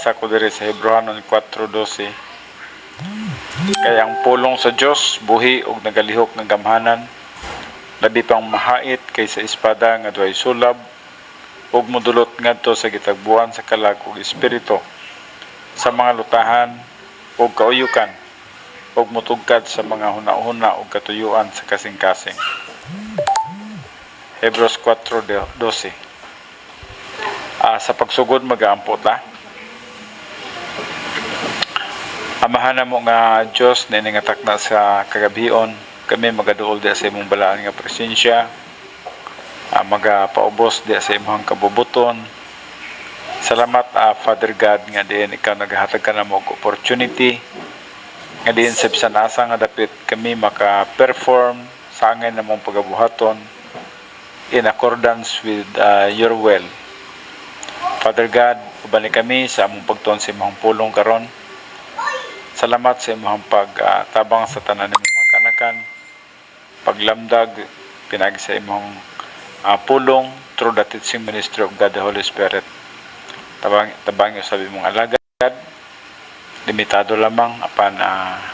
basa ko diri sa Hebrehanon 4:12. Kaya ang pulong sa Dios buhi ug nagalihok ng gamhanan, labi pang mahait kaysa espada nga duhay sulab, ug modulot ngadto sa gitagbuan sa kalag ug espiritu, sa mga lutahan ug kauyukan, ug mutugkad sa mga hunahuna ug katuyuan sa kasing-kasing. Hebrews 4:12. Sa pagsugod mag-aampo ta. Amahan na mo nga Diyos na iningatak na sa kagabion, kami magaduol di sa imong balaan nga presensya, magapaubos di sa imong kabubuton. Salamat Father God nga diin ikaw naghatag ka na mo opportunity nga diin sa bisan asa nga dapit kami maka-perform sa angay na mong pagabuhaton in accordance with your will. Father God, ubani kami sa among pagtuon sa imong pulong karon. Salamat sa imong pagtabang sa tanan nimong mga kanakan, paglamdag pinagi sa imong pulong through the teaching ministry of God the Holy Spirit. Tabang sa imong alagad, limitado lamang apan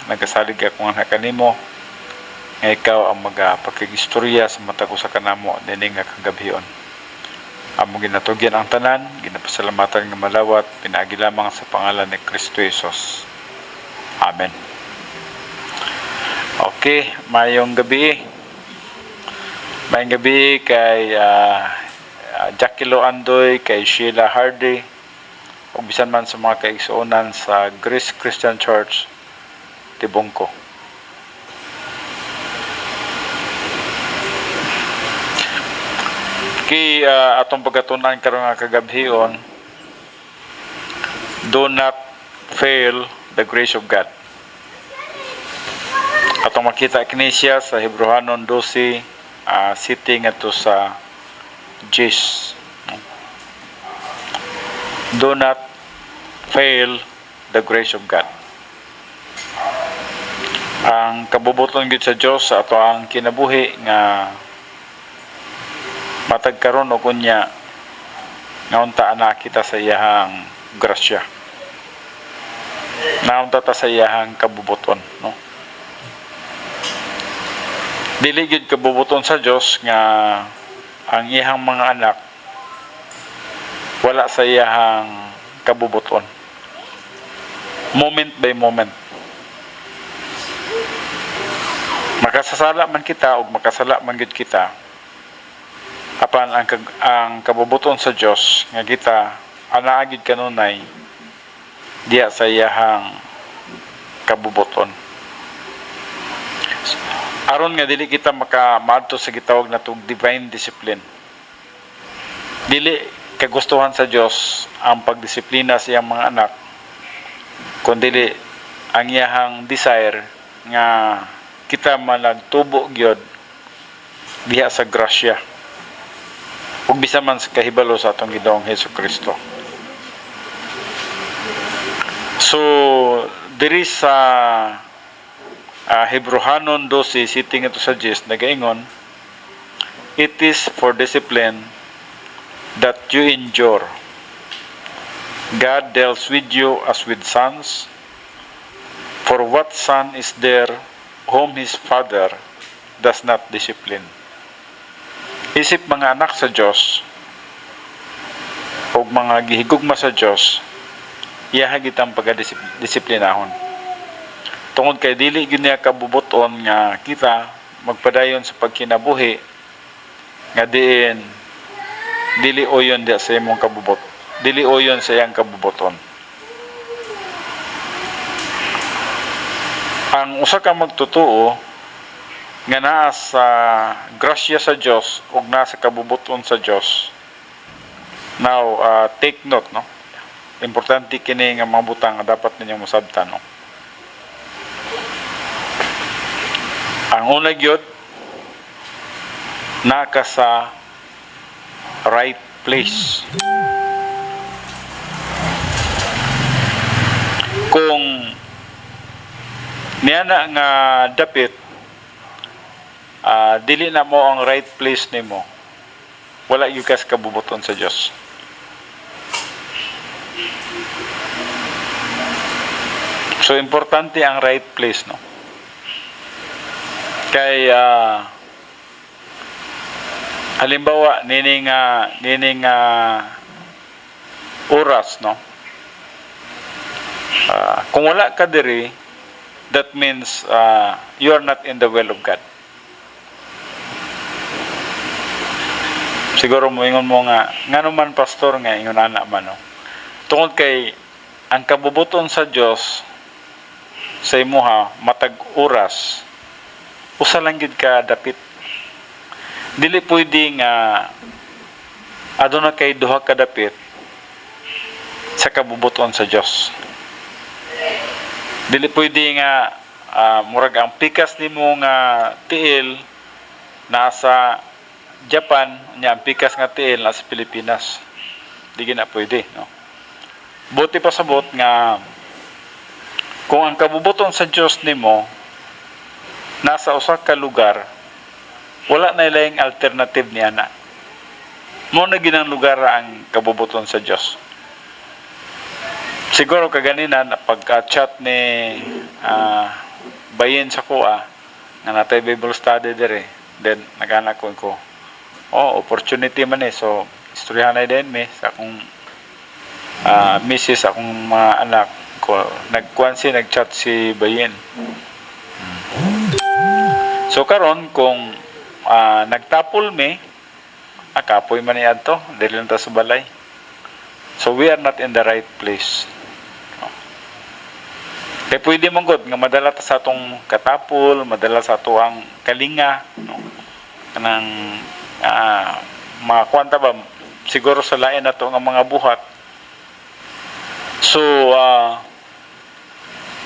nagasalig ako nga kanimo nga ikaw ang magpakigistorya sa mata ko sa kanamo dining nga kagabion. Among ginatugyan ang tanan, ginapasalamatan nga malawat, pinagi lamang sa pangalan ni Kristo Jesus. Amen. Okay, mayong gabi. Mayong gabi kay Jackie Loandoy, kay Sheila Hardy, ug bisan man sa mga kaigsuonan sa Grace Christian Church Tibungko. Kay atong pagatunan karon nga kagabhion, do not fail the grace of God. Atong makita kini siya sa Hebrehanon 12, sitting ato sa Jis. Do not fail the grace of God. Ang kabubuton gid sa Dios sa ato ang kinabuhi nga matag karon og unya nga unta ana kita sa iyahang grasya. Naunta ta sa iyahang kabubuton, no? Dili gyud kabubuton sa Dios nga ang iyahang mga anak wala sa iyahang kabubuton. Moment by moment. Makasasala man kita o makasala man gyud kita, apan ang kabubuton sa Dios nga kita anaa gyud kanunay diya sa iyahang kabubuton. Aron nga dili kita maadto sa gitawag natong divine discipline. Dili kagustuhan sa Dios ang pagdisiplina sa iyang mga anak, kundi ang iyahang desire nga kita managtubo gyud diha sa grasya ug bisan man sa kahibalo sa atong Ginoong Hesukristo. So diri sa Hebrehanon 12 sitting ito sa Jis nagaingon, it is for discipline that you endure. God deals with you as with sons. For what son is there whom his father does not discipline? Isip mga anak sa Dios o mga gihigugma sa Dios, iyahagit ang pagdisiplinahon. Tungod kay dili gyud niya kabubuton nga kita magpadayon sa pagkinabuhi nga dili oyon dia sa imong kabubot. Dili oyon sa iyang kabubuton. Ang usa ka magtutuo nga naa sa grasya sa Dios ug naa sa kabubuton sa Dios. Now, take note, no? Importante kini nga mga butang nga dapat ninyong masabtan, no? Ang una gyud naka sa right place. Kung niya na nga dapit dili na mo ang right place nimo, wala gyud ka sa kabubuton sa Dios. So importante ang right place, no? Kay halimbawa nining oras, no? Kung wala ka diri, that means you are not in the will of God. Siguro moingon mo nga naman pastor nga ingon ana man, no? Tungod kay ang kabubuton sa Dios sa imuha matag oras usa lang gid ka dapit. Dili pwede nga aduna kay duha ka dapit sa kabubuton sa Dios. Dili pwede nga murag ang pikas nimo nga tiil nasa Japan, nya ang pikas nga tiil nasa Pilipinas. Di gina pwede, no? Buti pa sabot nga kung ang kabubuton sa Dios nimo nasa usa ka lugar, wala na ilayang alternative niya na. Mo na ginang lugar ang kabubuton sa Dios. Siguro kaganina na pagka-chat ni bayin sa kuha nga natay Bible study dire, then nagana ko opportunity man so istoryahan na din sa akong misis, akong mga anak ko, nag-chat si bayin. So karon kung nagtapol akapoy man niya to, dili lang ta sa balay. So we are not in the right place. Kaya pwede mong god nga madala ta sa atong katapol, madala sa ato ang kalinga, no? Kanang mga kwanta ba siguro sa lain na to nga mga buhat. So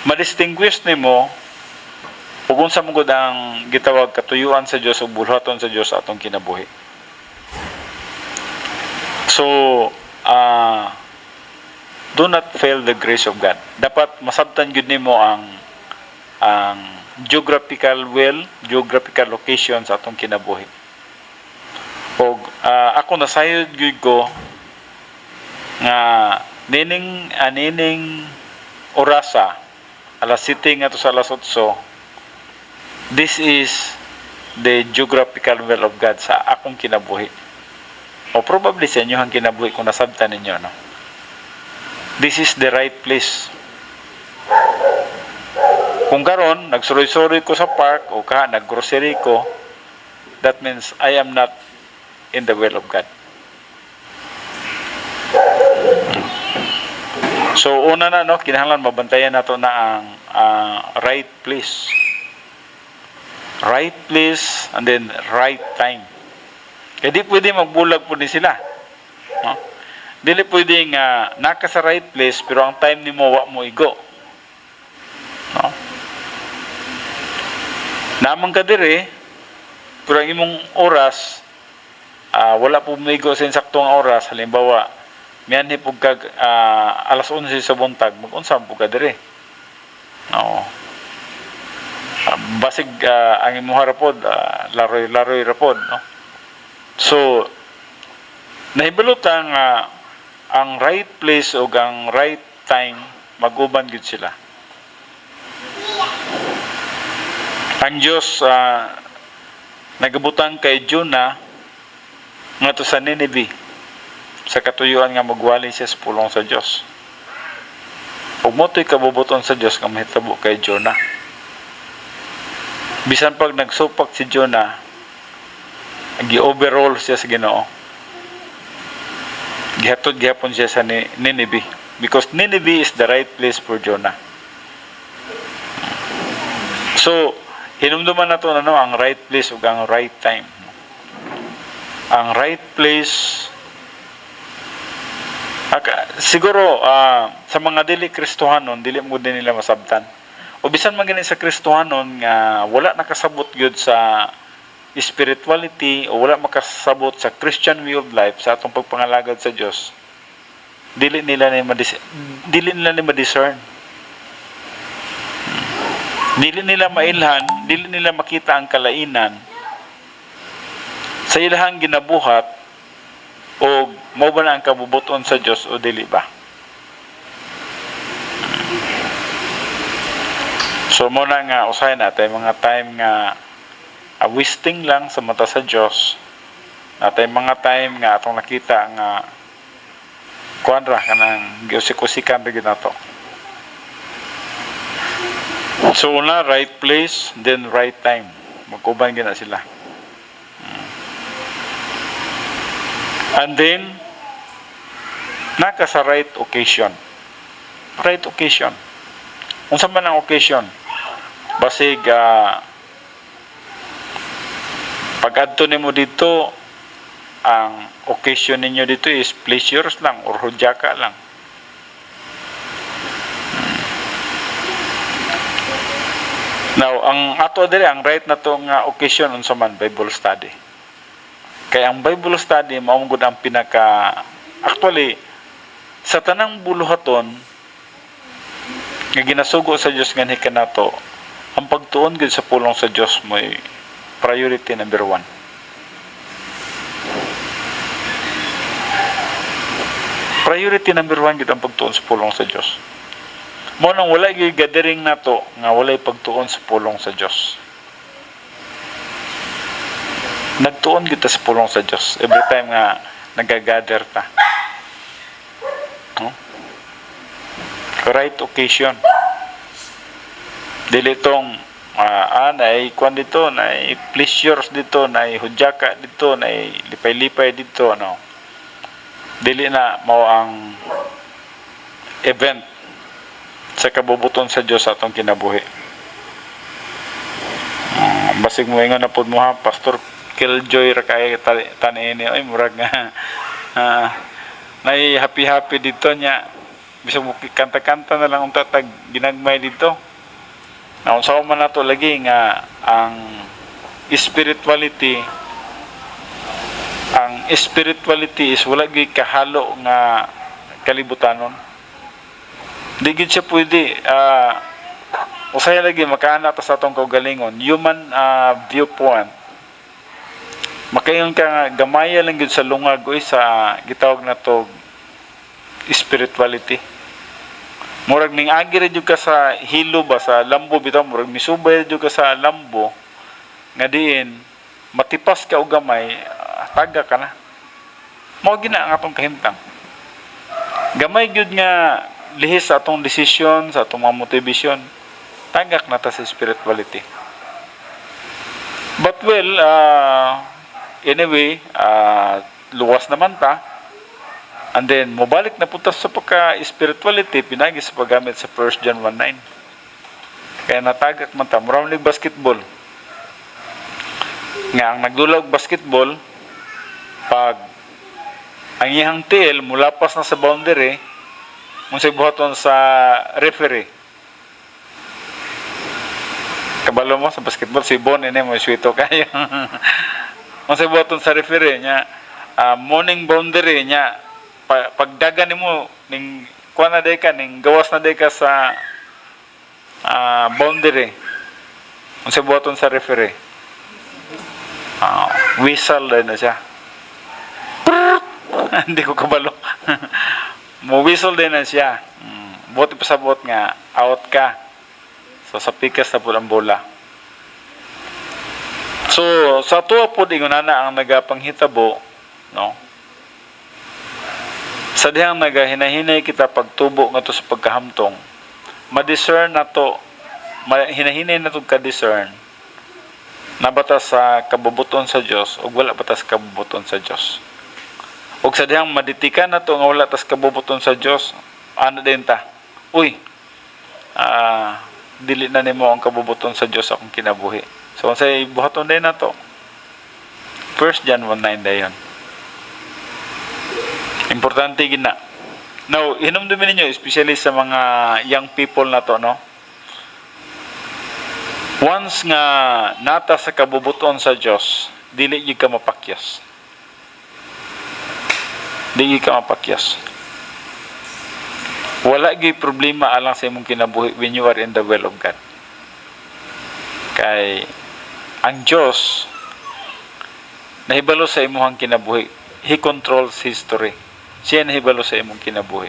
madistinguish nimo ug unsa man gud ang gitawag katuyuan sa Dios ug bulhaton sa Dios atong kinabuhi. So do not fail the grace of God. Dapat masabtan gyud nimo ang geographical geographical location sa atong kinabuhi. Og ako nasayod gyud ko nga nining orasa alas 7 nga to sa alas 8, this is the geographical will of God sa akong kinabuhi. O probably sa inyo ang kinabuhi kung nasabtan ninyo, no? This is the right place. Kung karon nagsuroy-suroy ko sa park o naggrocery ko, that means I am not in the will of God. So una na, no, kinahanglan mabantayan nato na ang right place. Right place and then right time. Kaya di pwede magbulag po din sila, no? Dili pwede nga naka sa right place pero ang time nimo wa mo igo, no? Naman ka dire pero ang imong oras wala po migo sa insaktong oras. Halimbawa mianhi pug kag alas 11 sa buntag, mag-unsa po ka dire, no? Basig ang imong harapod laroy rapod, no? So nahibalutan nga ang right place o ang right time mag-uban gid sila. Ang Dios nagabutang kay Jonah ngadto sa Nineveh sa katuyuan nga magwali siya sa pulong sa Dios. Ug motoy kabubuton sa Dios nga mahitabo kay Jonah. Bisan pag nagsupak si Jonah, gi-overall siya sa Ginoo. Gihatod gihapon siya sa Nineveh because Nineveh is the right place for Jonah. So hinumduman nato ang right place ug ang right time. Ang right place siguro sa mga dili Kristohanon dili mo din nila masabtan. O bisan man gani sa Kristohanon nga wala nakasabot gyud sa spirituality o wala makasabot sa Christian way of life sa atong pagpangalagad sa Dios, dili nila ni ma-discern. Dili nila mailhan, dili nila makita ang kalainan sa ilahang ginabuhat o mao ba na ang kabubuton sa Dios o dili ba. So muna nga usahay natin mga time nga wasting lang sa mata sa Dios. Natay mga time nga atong nakita nga kuadra kanang giusik-usikan bigid nato. So una, right place, then right time. Magkuban gina sila. And then naka sa right occasion. Right occasion. Unsa man ang occasion? Basig pag-adto nimo dito, ang occasion ninyo dito is pleasures lang or hudyaka lang. Now, ang ato diri ang right na to nga occasion unsa man Bible study. Kaya ang Bible study mao gud ang pinaka actually sa tanang buluhaton nga ginasugo sa Dios nga kanato, ang pagtuon gid sa pulong sa Dios mo'y priority number 1. Priority number 1 gid ang pagtuon sa pulong sa Dios. Mo nang wala gyud gathering nato nga walay pagtuon sa pulong sa Dios. Nagtuon kita sa pulong sa Dios every time nga nagagather ta. No? Right occasion. Dili tong naay kwan dito, naay pleasures dito, naay hudyaka dito, naay lipay-lipay dito, no. Dili na mao ang event sa kabubuton sa Dios atong kinabuhi. Basig mo ingon na pud mo ha, Pastor Killjoy ra kay tanini ay murag nga naay happy dito nya. Bisa mo kanta-kanta na lang unta tag ginagmay dito. Na unsa man nato lagi nga ang spirituality is wala gyud kahalo nga kalibutanon. Di gyud siya pwede usay lagi makaana ta sa atong kaugalingon human viewpoint. Makayon ka nga gamaya lang gyud sa lungag oy sa gitawag nato spirituality. Murag ning agi ra jud ka sa hilo ba sa lambo bitaw, murag misubay jud ka sa lambo nga diin matipas ka og gamay, taga ka na. Mao gina ang atong kahimtang. Gamay gyud nga lihis sa atong desisyon, sa atong mga motivation, tagak na ta sa spirituality. But well, anyway, luwas naman ta. And then, mubalik na punta sa pagka-spirituality, pinagi sa paggamit sa 1 John 1:9. Kaya natagak man ta. Maraming basketball. Nga, ang nagdulaog basketball, pag ang iyang tiil, mulapas na sa boundary, munsay buhaton sa referee. Kabalo mo sa basketball, si Bon, ini mo, swito kayo. Munsay buhaton sa referee, niya, morning boundary, niya, pagdagan nimo ning kuan na day ka ning gawas na day ka sa boundary unsa buhaton sa referee whistle din na siya. Hindi ko kabalo. Mo whistle din na siya. Buti pa sa buot nga out ka, so sa pikas na pud ang bola. So sa tuwa pud ingonana ang nagapanghitabo, no. Sa dihang nagahinahinay kita pagtubo ngadto sa pagkahamtong, ma-discern nato, hinahinay nato ka-discern na batas sa kabubuton sa Dios ug wala batas kabubuton sa Dios. Ug sa dihang maditikan nato nga wala tas kabubuton sa Dios, ano din ta? Uy, dili na nimo ang kabubuton sa Dios akong kinabuhi. So unsay buhaton din nato? 1 John 1:9 dayon. Importante gina. Now, hinumdumin ninyo, especially sa mga young people na to, no? Once nga nata sa kabubuton sa Dios, dili gyud ka mapakyas. Dili ka mapakyas. Wala gyud problema alang sa imong kinabuhi when you are in the will of God. Kay ang Dios nahibalo sa imong kinabuhi. He controls history. Siya nahibalo sa imong kinabuhi.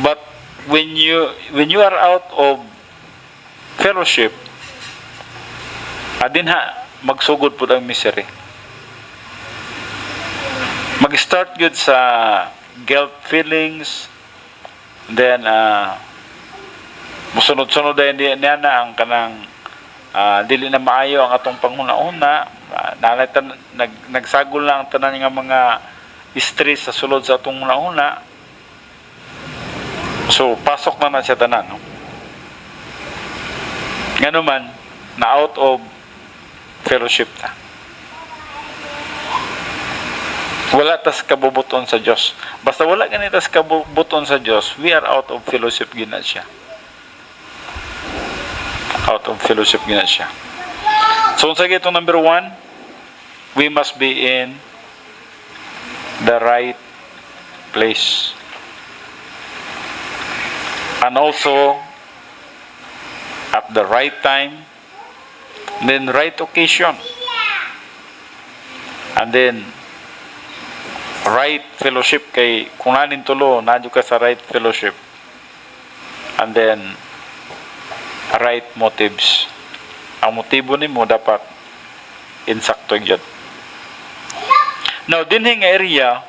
But when you are out of fellowship, adin ha magsugod po ang misery. Mag-start yun sa guilt feelings, then musunod-sunod din niya na ang kanang dili na maayo ang atong panghuna-una, nagsagol na ang tanan nga mga stress sa sulod sa atong huna-una. So pasok na siya tanan, no? Nga naman na out of fellowship ta. Wala tas kabubuton sa Dios. Basta wala ganitas kabubuton sa Dios, we are out of fellowship gina siya. Out of fellowship gina siya. So unsa gyud number 1, we must be in the right place. And also at the right time, then right occasion, and then right fellowship. Kay kung nanin tulo nadyo ka sa right fellowship, and then right motives. Ang motibo nimo dapat insakto gyud. Now dinhi nga area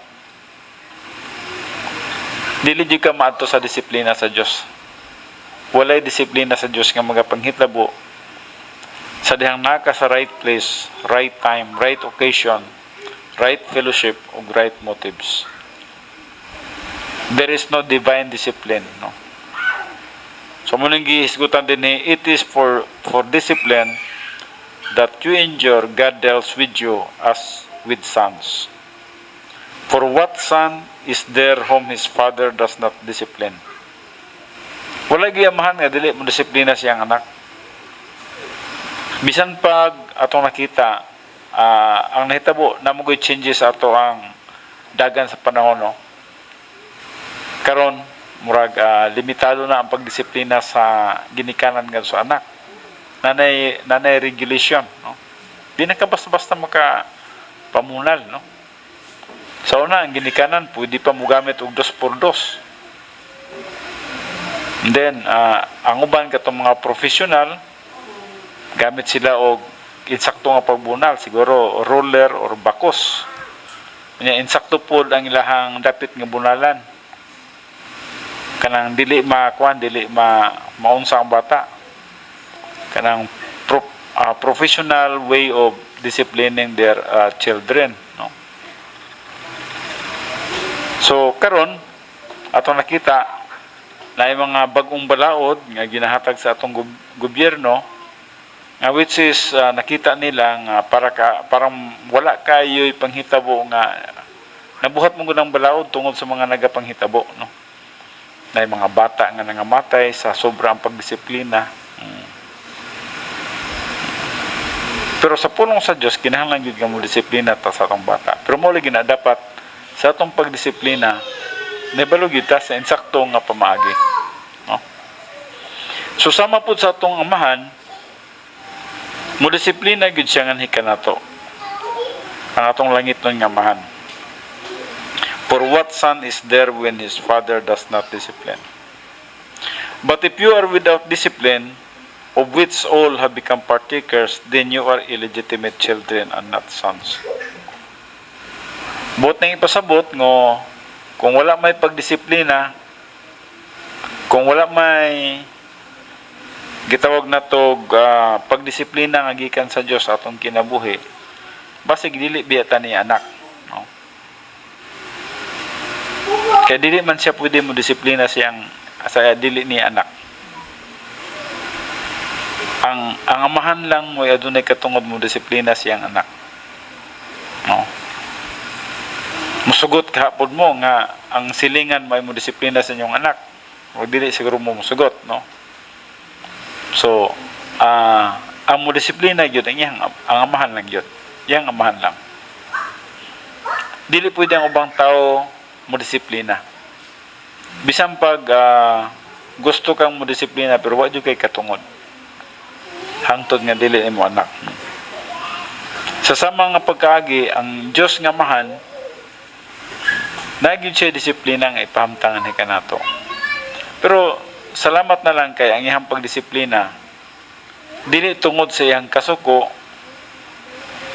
dili jud ka maadto sa disiplina sa Dios. Walay disiplina sa Dios nga magapanghitabo sa dihang naka sa right place, right time, right occasion, right fellowship, ug right motives. There is no divine discipline, no? So muling gihisgutan din ni, it is for discipline that you endure God deals with you as with sons. For what son is there whom his father does not discipline? Wala giyamahan nga dili mo disiplina siyang anak. Bisan pag atong nakita ang nahitabo namugoy changes ato ang dagan sa panahon, no? Karon murag limitado na ang pagdisiplina sa ginikanan nga sa anak. Nanay regulation, no? Di na ka basta-basta maka pamunal, no? Sa una, ang ginikanan, pwede pa mo gamit og 2x2. And then, ang uban katong mga professional, gamit sila og insakto nga pagbunal, siguro roller or bakos. Insakto po ang ilahang dapit nga bunalan. Kanang dili maunsa ang bata. Kanang professional way of disciplining their children, no? So karon atong nakita na yung mga bagong balaod nga ginahatag sa atong gobyerno, which is nakita nila nga parang wala kayo'y panghitabo nga nabuhat mo ng balaod tungod sa mga nagapanghitabo, no? Na yung mga bata nga nangamatay sa sobrang pagdisiplina. Pero sa pulong sa Dios kinahanglan gyud nga mo disiplina ta sa atong bata. Pero mo lagi na dapat sa atong pagdisiplina nabalog gyud ta sa insakto nga pamaagi, no? So sama pud sa atong amahan mo disiplina gyud siya nga hikanato ang atong langit nun nga amahan. For what son is there when his father does not discipline? But if you are without discipline, of which all have become partakers, then you are illegitimate children and not sons. Buot nang ipasabot ngo kung wala may pagdisiplina, kung wala may gitawag na to pagdisiplina nga gikan sa Dios atong kinabuhi, basig dili biyata ni anak, no? Kaya dili man siya pwede mo disiplina siyang sa dili ni anak. Ang amahan lang mo adunay katungod mo disiplina siyang anak, no? Musugot kahapon mo nga ang silingan may mo disiplina sa inyong anak, o dili siguro mo musugot, no? So ang mo disiplina gyud ang amahan lang gyud, yang amahan lang. Dili pwede ang ubang tao mo disiplina. Bisan pag gusto kang mo disiplina pero wa jud kay katungod, hangtod nga dili mo anak. Sa sama nga pagkaagi ang Dios nga amahan nagyud siya disiplina nga ipahamtangan ni kanato. Pero salamat na lang kay ang iyang pagdisiplina dili tungod sa iyang kasuko,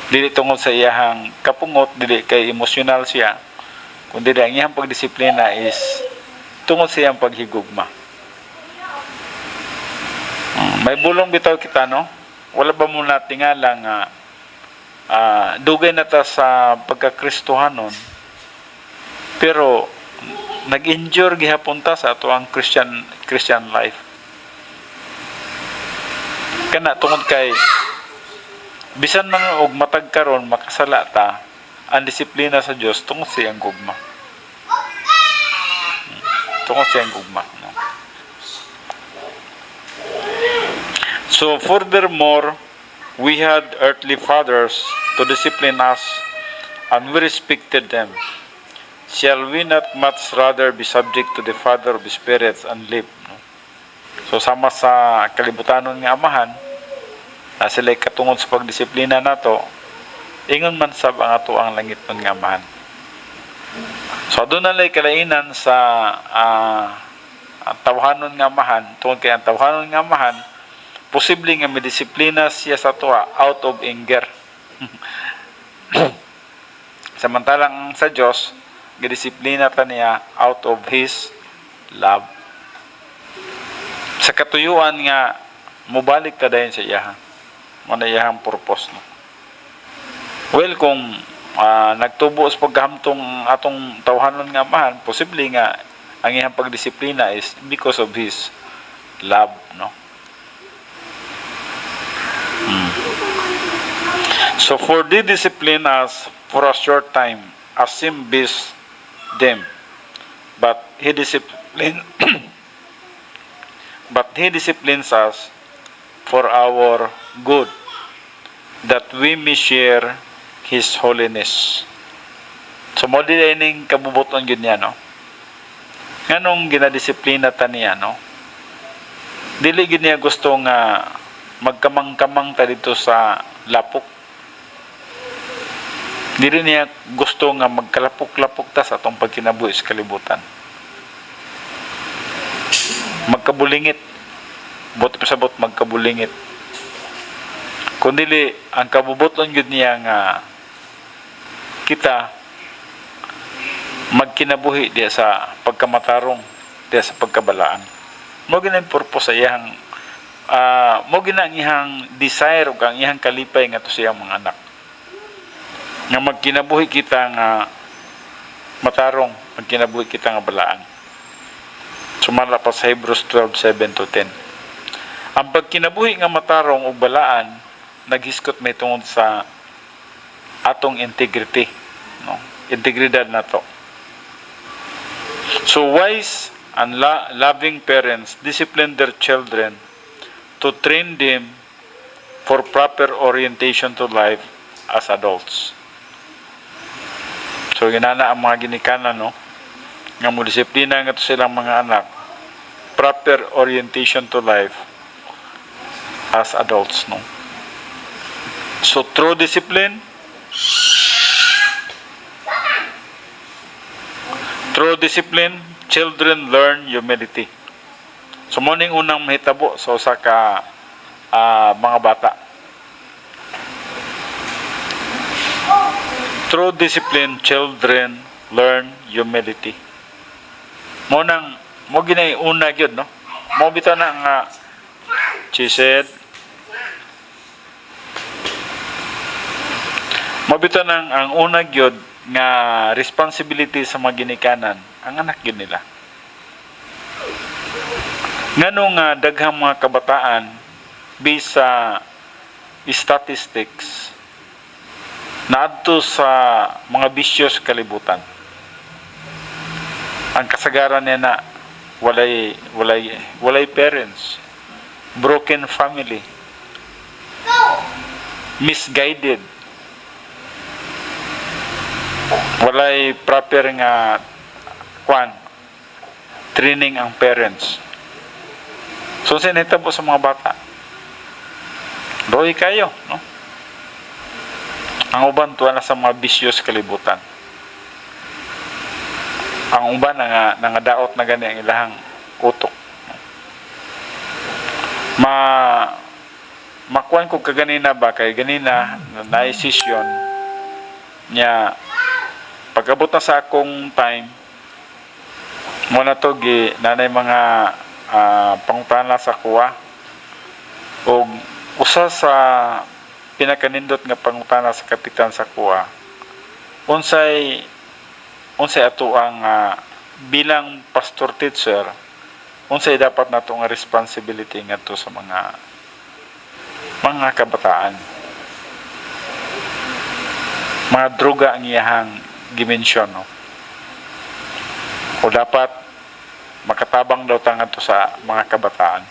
dili tungod sa iyang kapungot, dili kay emosyonal siya, kundi ang iyang pagdisiplina is tungod sa iyang paghigugma. May bulong bitaw kita, no? Wala ba mo natingala nga dugay na ta sa pagkakristohanon, pero nag-endure gihapon ta sa ato ang Christian life. Kana tungod kay bisan man og matag karon makasala ta, ang disiplina sa Dios tungod sa iyang gugma. Tungod sa iyang gugma, no? So furthermore, we had earthly fathers to discipline us, and we respected them. Shall we not much rather be subject to the Father of spirits and live? No? So sama sa kalibutanon nga amahan, na sila katungod sa pagdisiplina nato, ingon man sab ang ato ang langit nun nga amahan. So doon nalay kalainan sa tawhanon nga amahan, tungod kay ang tawhanon nga amahan, posible nga medisiplina siya sa tuwa out of anger. Samantalang sa Diyos, gidisiplina ta niya out of His love. Sa katuyuan nga, mubalik ta dayon sa iya. Muna iyahang purpose. No? Well, kung nagtubo sa pagkahamtong atong tawhanon nga amahan, posible nga ang iyang pagdisiplina is because of His love. No? So for they discipline us for a short time, as him beast them, but he disciplines us for our good, that we may share His holiness. So mo dining kabubuton gyud niya, no? Nganong ginadisiplina ta niya, no? Dili gyud niya gusto nga magkamang-kamang ta dito sa lapok. Dili niya gusto nga magkalapok-lapok ta sa atong pagkinabuhi sa kalibutan. Magkabulingit. Buti pasabot magkabulingit. Kundili ang kabubuton gyud niya nga kita magkinabuhi diya sa pagkamatarong, diya sa pagkabalaan. Mo ginang purpose sa iyang mo ginang iyang desire ug ang iyang kalipay nga to sa iyang mga anak. Nga magkinabuhi kita nga matarong, magkinabuhi kita nga balaan. Sumala pa sa Hebrews 12:7-10. Ang pagkinabuhi nga matarong o balaan, naghiskot may tungod sa atong integrity. No? Integridad na to. So wise and loving parents discipline their children to train them for proper orientation to life as adults. So ginana ang mga ginikanan, no? Nga mo disiplina nga to silang mga anak, proper orientation to life as adults, no? So through discipline, children learn humility. So morning unang mahitabo sa usa ka mga bata. Through discipline, children learn humility. Mo ginay una gyud, no? Mo bitaw na nga she said, mo bitaw nang ang una gyud nga responsibility sa mga ginikanan, ang anak gyud nila. Nganong daghang mga kabataan based sa statistics naadto sa mga bisyo sa kalibutan. Ang kasagaran niya na walay parents, broken family, misguided, walay proper nga training ang parents. So sinitabo sa mga bata, doy kayo, no? Ang uban tuwa na sa mga bisyo sa kalibutan. Ang uban nangadaot na gani ang ilahang utok. makuan ko kaganina ba kay ganina na naisisyon niya pag-abot na sa akong time mo na to gi nanay mga pangutana sa kuha o usa sa pinakanindot nga pangutana sa kapitan sa kuha unsay ato ang bilang pastor teacher unsay dapat nato nga responsibility ngadto sa mga kabataan. Mga droga ang iyahang dimensyon, no? O dapat makatabang daw tangan to sa mga kabataan.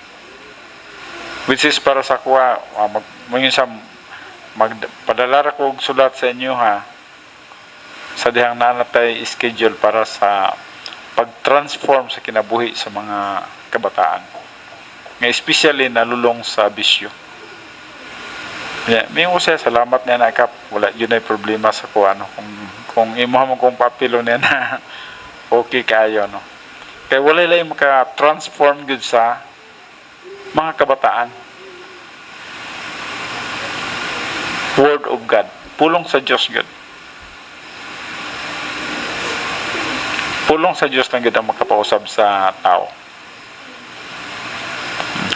Which is para sa kuha, magpadala ko og sulat sa inyo ha, sa dihang nanatay schedule para sa pag-transform sa kinabuhi sa mga kabataan. Nga especially nalulong sa bisyo. Yeah, may usay salamat niya na kap wala yun ay problema sa ko ano kung imuha mo kung papilo niya na okay kayo no kay wala lang maka-transform gud sa mga kabataan. Word of God pulong sa Diyos gud, pulong sa Diyos lang gud ang makapausab sa tao.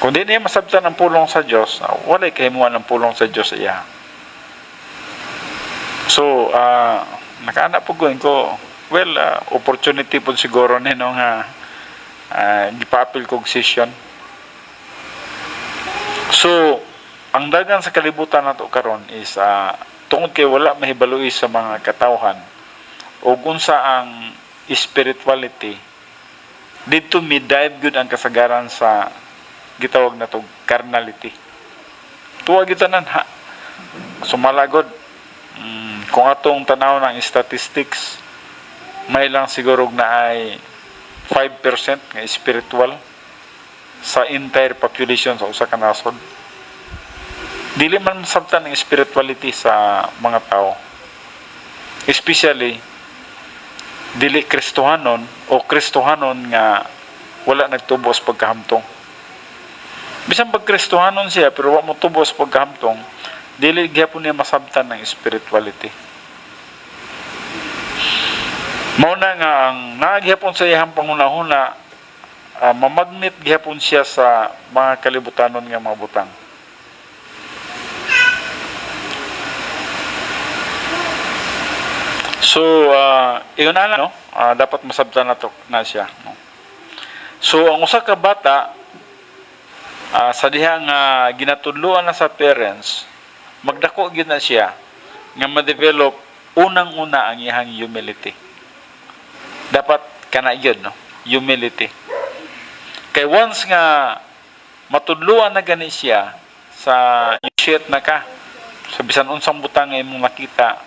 Kung di niya masabtan ang pulong sa Diyos, wala'y kahimuan ng pulong sa Diyos iya. So, nakaana po ko, well, opportunity po siguro nino nga gipapil kong session. So, ang dagan sa kalibutan nato karon is tungod kay wala mahibaluy sa mga katawhan o unsa ang spirituality, dito mi dive good ang kasagaran sa gitawag na to carnality. Tuwa gitanan ha. Sumalagod. Kung atong tanaw ng statistics, may lang siguro na ay 5% nga spiritual sa entire population sa usa ka nasod. Dili man masabtan ng spirituality sa mga tao. Especially dili Kristohanon o Kristohanon nga wala nagtubos pagkahamtong. Bisan pag Kristohanon siya pero wa mo tubos pagkahamtong, dili gyapon niya masabtan ng spirituality. Mao na nga ang naagyapon sa iyang panghuna-huna, mamagnet gyapon siya sa mga kalibutanon nga mga butang. So, iyon na no? Dapat masabtan na siya. No? So, ang usa ka bata, sa dihang ginatudloan na sa parents, magdako gyud na siya nga ma-develop unang-una ang iyang humility. Dapat kana gyud no, humility. Kay once nga matudloan na gani siya sa shit na ka, sa bisan unsang butang nga imong makita,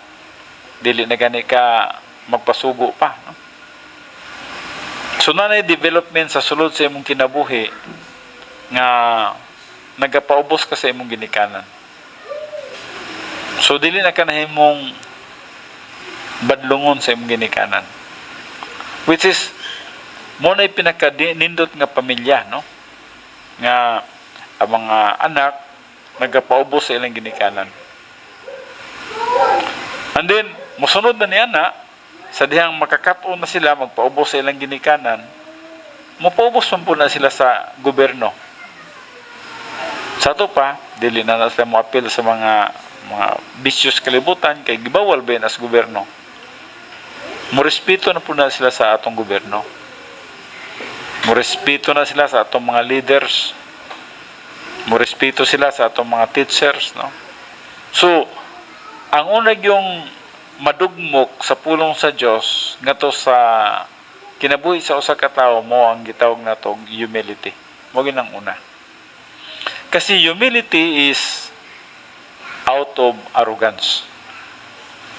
dili na gani ka magpasugo pa, no? So nanay development sa sulod sa imong kinabuhi nga nagapaubos ka sa imong ginikanan. So dili na ka nahimong badlungon sa imong ginikanan. Which is mo na pinaka-nindot nga pamilya, no? Nga ang mga anak nagapaubos sa ilang ginikanan. And then mosunod na niya na sa dihang makakaton na sila magpaubos sa ilang ginikanan, mapaubos man po na sila sa gobyerno. Sa to pa, dili na sila mo appeal sa mga bisyos kalibutan kay gibawal ba as gobyerno. Morespeto na po na sila sa atong gobyerno. Morespeto na sila sa atong mga leaders. Morespeto sila sa atong mga teachers, no? So, ang unang yung madugmok sa pulong sa Dios ngadto sa kinabuhi sa usa ka tawo mo ang gitawag natong humility. Mo ginang una. Kasi humility is out of arrogance.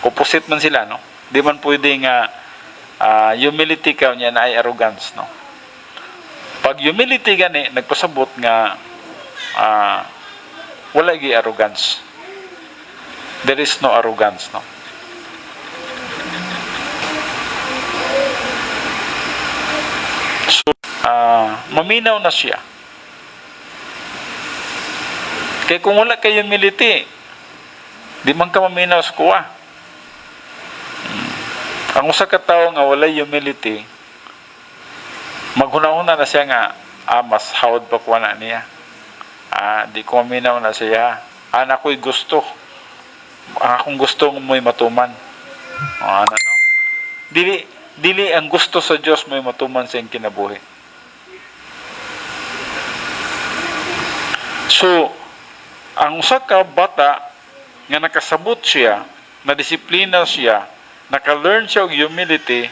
Opposite man sila, no? Di man pwede nga humility ka niya na ay arrogance, no? Pag humility gani nagpasabot nga wala gi arrogance. There is no arrogance, no? So, maminaw na siya. Kaya kung wala kay humility, di man ka maminaw sa kuha. Ang usa ka tawo nga wala humility, maghuna-huna na siya nga, mas hawad pa kuha na niya. Di ko maminaw na siya. Ako'y gusto. Akong gusto mo'y matuman. No? Dili ang gusto sa Diyos mo'y matuman sa iyong kinabuhi. So, ang usa ka bata nga nakasabot siya, na disiplina siya, naka-learn siya og humility,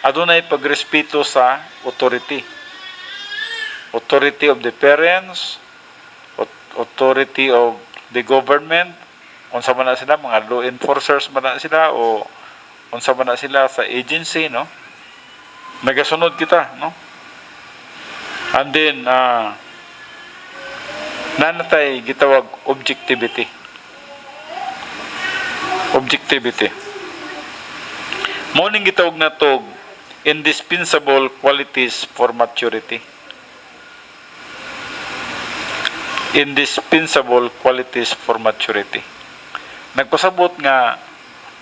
adunay pagrespeto sa authority. Authority of the parents, authority of the government, unsa man na sila, mga law enforcers man na sila, o unsa man na sila sa agency, no? Nagasunod kita, no? And then, nanatay gitawag objectivity. Objectivity. Morning gitawag na to indispensable qualities for maturity. Indispensable qualities for maturity. Nagpasabot nga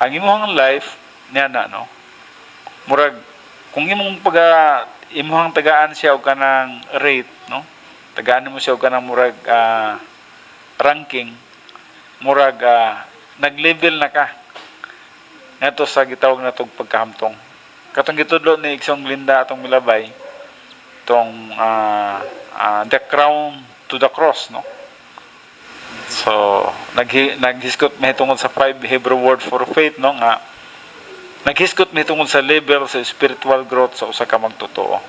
ang imong life niya na, no? Murag kung imong imuhang tagaan siya og kanang rate, no? Tagaan mo siya og kanang murag ranking, murag nag-level na ka. Nato sa gitawag na tong pagkahamtong. Katong gitudlo ni Igsong Linda atong milabay, tong the crown to the cross, no? So, naghiskot may tungod sa 5 Hebrew word for faith, no? Nga, naghiskot may tungod sa level sa spiritual growth sa usa ka magtotoo.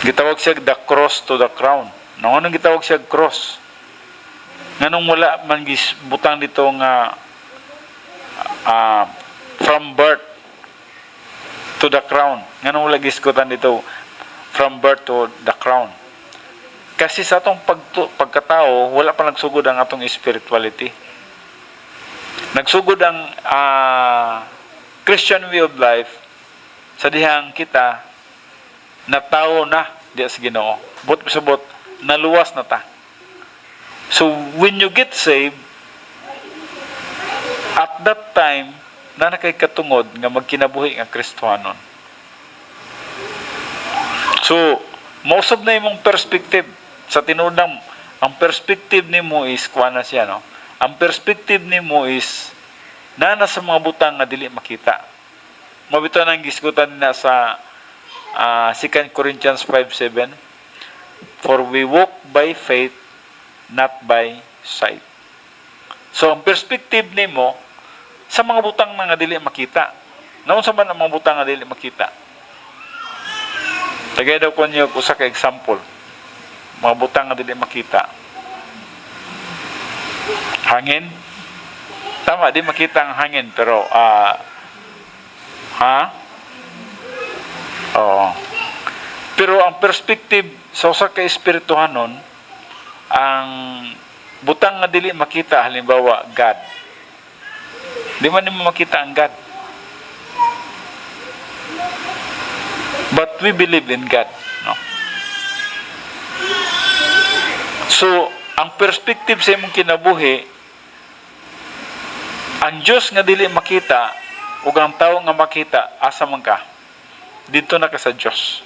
Gitawag siya the cross to the crown. No, anong gitawag siya cross? Nganong wala man butang dito nga from birth to the crown. Nganong wala giskutan dito from birth to the crown. Kasi sa atong pagkatao, wala pa nagsugod ang atong spirituality. Nagsugod ang Christian way of life sa dihang kita na tao na diya sa Ginoo. But naluwas na ta. So when you get saved, at that time na kay katungod nga magkinabuhi nga Kristohanon. So mausab na imong perspective sa tinudang ang perspective nimo is kuha na siya, no? Ang perspective nimo is na sa mga butang nga dili makita. Mabito nang gisgutan na sa 2 Corinthians 5:7, for we walk by faith, not by sight. So ang perspective nimo sa mga butang nga dili makita. Naon sa man ang mga butang nga dili makita? Tagay daw ko niyo usa ka example. Mga butang nga dili makita. Hangin. Tama, di makita ang hangin, pero pero ang perspective sa usa ka espirituhanon, ang butang nga dili makita, halimbawa God. Di man nimo makita ang God. But we believe in God, no? So, ang perspective sa imong kinabuhi, ang Diyos nga dili makita ug ang tawo nga makita, asa man ka? Dito na ka sa Diyos.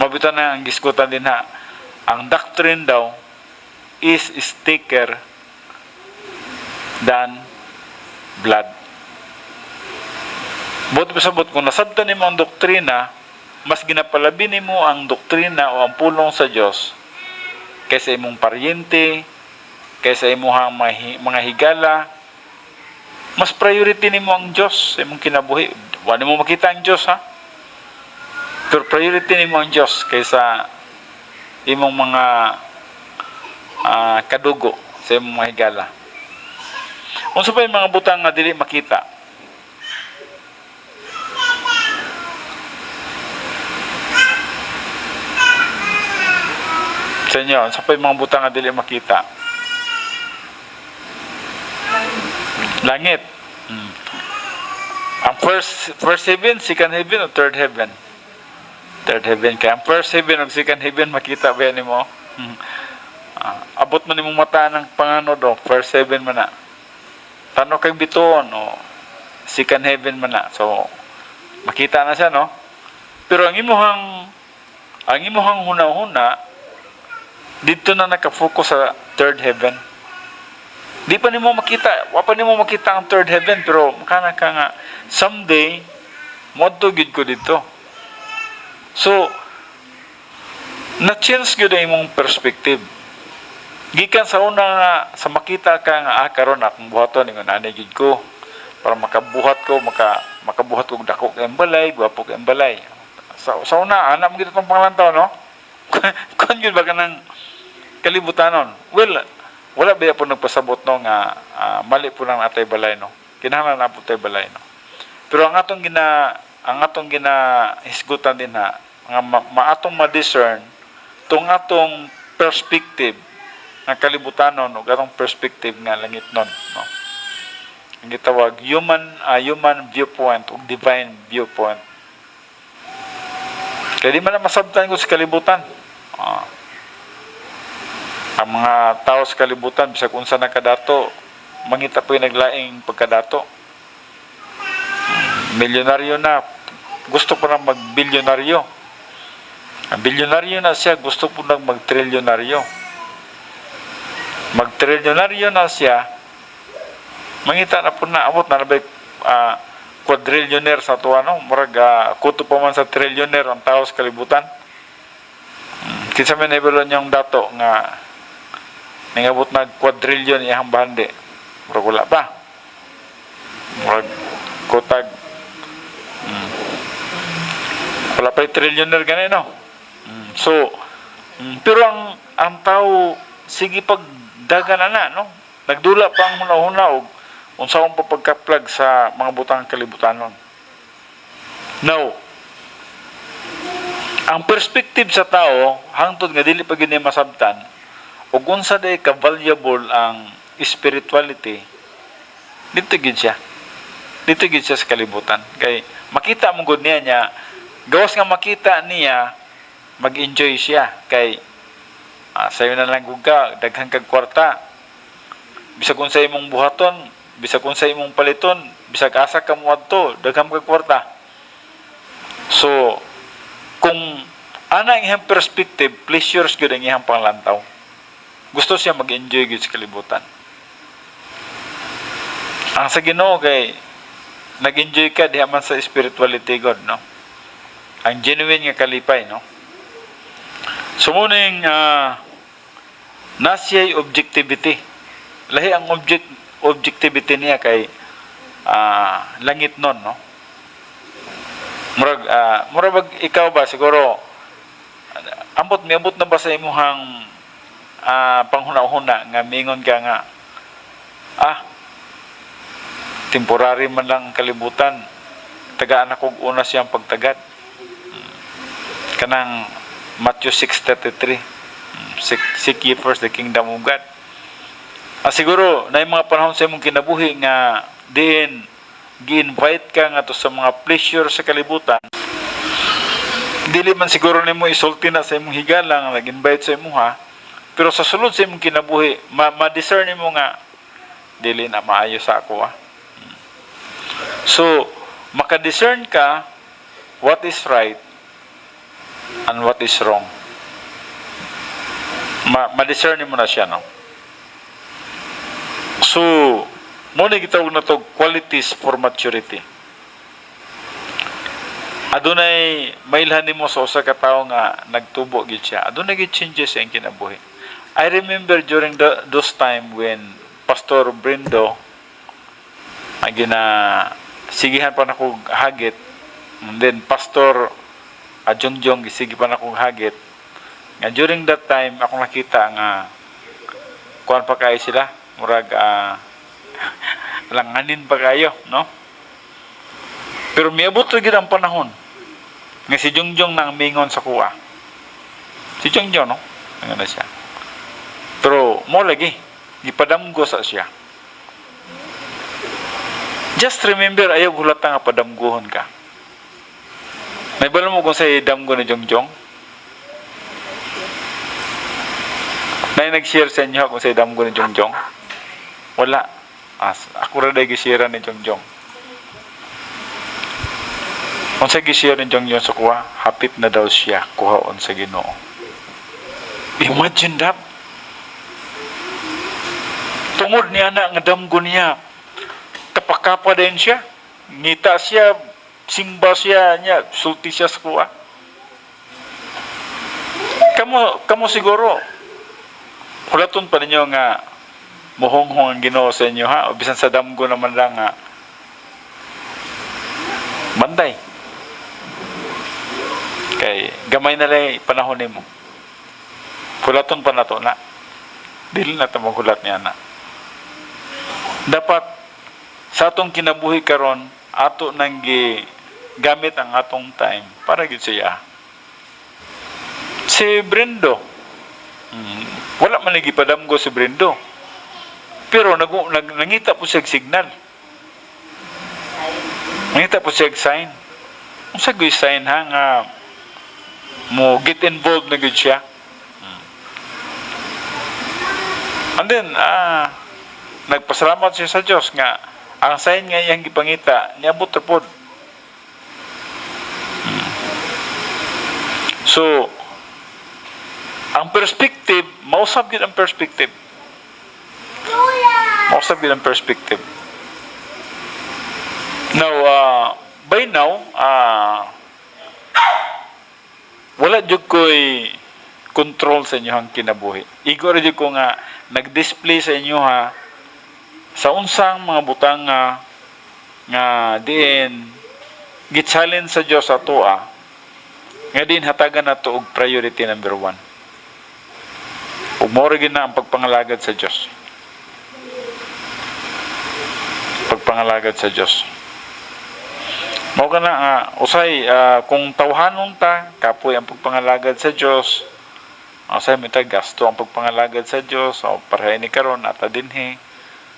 Mabito na ang gisgutan din ha. Ang doctrine daw is thicker than blood. Buti pasabot, kung nasabtan nimo ang doktrina, mas ginapalabi nimo ang doktrina o ang pulong sa Diyos kaysa imong paryente, kaysa imong mga higala. Mas priority nimo ang Diyos sa imong kinabuhi. Wala mo makita ang Diyos, ha? Pero priority nimo ang Diyos kaysa imong mga kadugo sa imong mga higala. Unsa pa yung mga butang nga dili makita? Sa inyo, unsa pa yung mga butang nga dili makita? Langit. Ang first heaven, second heaven, o third heaven? Third heaven. Kaya ang first heaven o second heaven, makita ba yan mo? Abot man imong mata ng pangano do, first heaven man na. Tano kay biton o second heaven man na. So makita na siya, no? Pero ang imuhang huna-huna dito na nakafocus sa third heaven. Di pa nimo makita, wa pa nimo makita ang third heaven, pero makana ka nga someday modto gid ko dito. So na-change gyud ang imong perspective. Gikan sa una nga sa makita ka nga karon akong buhaton ingon ani gid ko para makabuhat ko makabuhat ko dako kay balay, gwapo kay balay. Sa una ana mo gid tong panglantaw, no? Kun gyud ba kanang kalibutanon. Well, wala ba po nagpasabot no nga mali po nang atay balay, no? Kinahanglan na po tay balay, no? Pero ang atong gina hisgutan din ha nga maatong ma-discern tong atong perspective ng kalibutanon ug atong perspective nga langit nun, no? Ang gitawag human viewpoint ug divine viewpoint. Kaya di man na masabtan ko sa kalibutan. Ang mga tao sa kalibutan, bisag unsa nakadato, mangita po yung naglaing pagkadato. Milyonaryo na, gusto po nang magbilyonaryo. Ang bilyonaryo na siya, gusto po nang magtrilyonaryo. Magtrilyonaryo na siya, mangita na po na, amot na nabay quadrillionaire sa tuwa, no? Murag kuto pa man sa trillionaire ang tao sa kalibutan. Kinsa man nabalo niyang dato nga nangabot na quadrillion iyang bande. Murag wala pa. Murag kutag wala pa trillionaire ganay, no? So pero ang tao sige pagdagan na, no? Nagdula pa ang huna-huna og unsaon pa pagkaplag sa mga butang kalibutanon. Now, ang perspective sa tao hangtod nga dili pa gyud masabtan ug unsa day ka valuable ang spirituality, dito gid siya sa kalibutan. Kay makita mo gud niya gawas nga makita niya mag-enjoy siya kay sayo na lang gud ka daghan kag kwarta, bisag kung sa imong buhaton, bisag kung sa imong paliton, bisag asa ka mo adto daghang kag kwarta. So kung ana ang iyang perspective, pleasures gyud ang iyang panglantaw. Gusto siya mag-enjoy gyud sa kalibutan. Ang sa Ginoo kay nag-enjoy ka diha man sa spirituality God, no? Ang genuine nga kalipay, no? Sumuning nasiyay objectivity. Lahi ang objectivity niya kay langit nun, no? Murag ikaw ba siguro miabot na ba sa imuhang panghuna-huna nga mingon ka nga temporary man lang kalibutan, tagaan ako una siyang pagtagad. Kanang Matthew 6:33, seek ye first the kingdom of God. Siguro na yung mga panahon sa imong kinabuhi nga diin gi-invite ka nga to sa mga pleasure sa kalibutan, dili man siguro nimo isulti na sa imong higala nga nag-invite sa imuha, pero sa sulod sa imong kinabuhi ma-discern nimo nga dili na maayo sa ako. So maka-discern ka what is right and what is wrong. Ma-discern nimo na siya, no? So mo na gitawag na to qualities for maturity. Adunay mailhan nimo sa usa ka tawo nga nagtubo gid siya. Adunay gid changes sa iyang kinabuhi. I remember during those time when Pastor Brindo sigihan pa nako hagit, and then Pastor Jongjong gisigi pa nako hagit. Nga during that time ako nakita nga kuan pa kay sila, murag langanin pa kayo, no? Pero miabot gid ang panahon nga si Jongjong nang mingon sa kuha. Si Jongjong, no? Nga na siya. Pero mo lagi gipadamgo sa siya. Just remember, ayaw hulata nga padamguhon ka. Naibalo mo kung sa damgo ni Jongjong? Na nag-share sa inyo kung sa damgo ni Jongjong? Wala. Ako rin ay gishare ni Jongjong. Kung sa gishare ni Jongjong sa kuha, hapit na daw siya kuhaon sa Ginoo. Imagine that. Tungod niya na nga damgo niya. Kapakapa din siya. Ngita siya, simba siya, niya, sulti siya sa kuha. Kamu siguro, hulaton pa ninyo nga muhonghong ang Ginoo sa inyo ha, o bisan sa damgo naman lang nga banday. Kay gamay na lang panahon nimo. Hulaton pa na to na. Dili na ta maghulat niya na. Dapat sa atong kinabuhi karon ato nang gamit ang atong time para gid siya. Si Brendo, wala man lagi padamgo si Brendo. Pero nangita po siya signal. Nangita po siya sign. Kung sa sign ha, nga mo get involved na gud siya. And then, nagpasalamat siya sa Diyos nga ang sign nga iyang gipangita niabot ra pod. So, ang perspective, mausap yun ang perspective. Mausap yun ang perspective. Now, by now, wala jud ko'y control sa inyohang kinabuhi. Igo rin ko nga, nag-display sa inyo ha, sa unsang mga butang nga diin, gi-challenge sa Diyos ato nga din hatagan na to og priority number 1. Ug mao rin na ang pagpangalagad sa Diyos. Pagpangalagad sa Diyos. Mao ka na usay kung tawhanon ta kapoy ang pagpangalagad sa Diyos. Usay mitag gasto ang pagpangalagad sa Diyos. Parahay ni karon ata dinhi.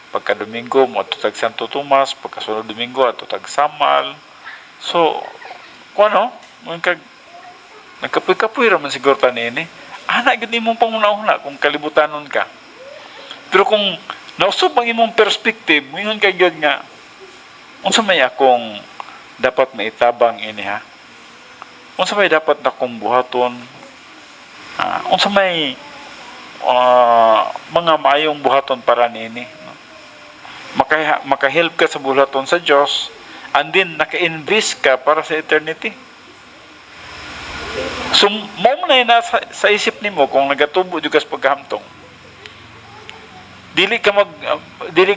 Pagka Domingo mo ato tag Santo Tomas, pagkasunod Domingo ato tag Samal. So, kuno, mo kag nagkapoy-kapoy ra man siguro ta niini. Anak gid imong panguna-una kung kalibutanon ka. Pero kung nausab ang imong perspective, moingon kay gyud nga unsa may akong dapat maitabang ini ha? Unsa may dapat na kong buhaton? Unsa may mga maayong buhaton para niini, no? Maka-help ka sa buhaton sa Dios, and then naka-invest ka para sa eternity. So, mao man na sa isip nimo kung nagatubo jud ka sa pagkahamtong. Dili